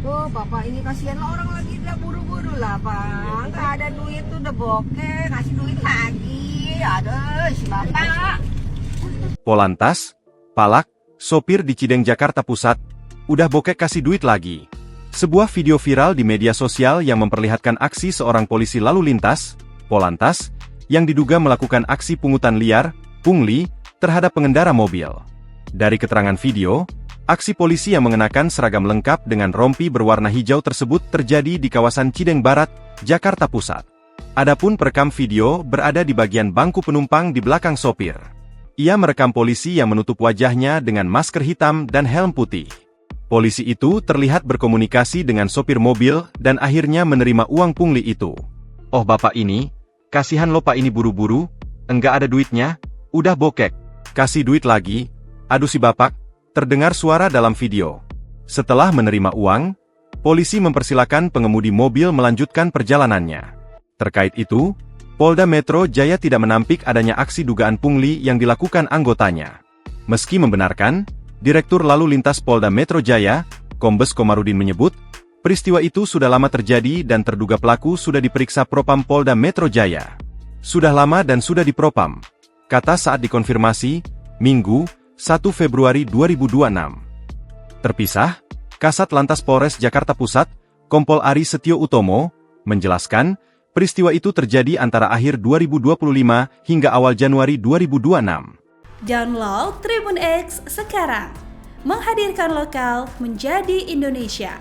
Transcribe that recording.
Oh, Bapak ini kasihan lah, orang lagi udah buru-buru lah, Pak. Nggak ada duit tuh udah bokeh, kasih duit lagi. Aduh, si Bapak. Polantas, Palak, sopir di Cideng Jakarta Pusat, udah bokek kasih duit lagi. Sebuah video viral di media sosial yang memperlihatkan aksi seorang polisi lalu lintas, Polantas, yang diduga melakukan aksi pungutan liar, pungli, terhadap pengendara mobil. Dari keterangan video, aksi polisi yang mengenakan seragam lengkap dengan rompi berwarna hijau tersebut terjadi di kawasan Cideng Barat, Jakarta Pusat. Adapun perekam video berada di bagian bangku penumpang di belakang sopir. Ia merekam polisi yang menutup wajahnya dengan masker hitam dan helm putih. Polisi itu terlihat berkomunikasi dengan sopir mobil dan akhirnya menerima uang pungli itu. "Oh bapak ini, kasihan lo pak ini buru-buru, enggak ada duitnya, udah bokek, kasih duit lagi, aduh si bapak," terdengar suara dalam video. Setelah menerima uang, polisi mempersilakan pengemudi mobil melanjutkan perjalanannya. Terkait itu, Polda Metro Jaya tidak menampik adanya aksi dugaan pungli yang dilakukan anggotanya. Meski membenarkan, Direktur Lalu Lintas Polda Metro Jaya, Kombes Komarudin menyebut, peristiwa itu sudah lama terjadi dan terduga pelaku sudah diperiksa Propam Polda Metro Jaya. Sudah lama dan sudah dipropam, kata saat dikonfirmasi, Minggu, 1 Februari 2026. Terpisah, Kasat Lantas Polres Jakarta Pusat, Kompol Ari Setio Utomo, menjelaskan, peristiwa itu terjadi antara akhir 2025 hingga awal Januari 2026. Download Tribun X sekarang, menghadirkan lokal menjadi Indonesia.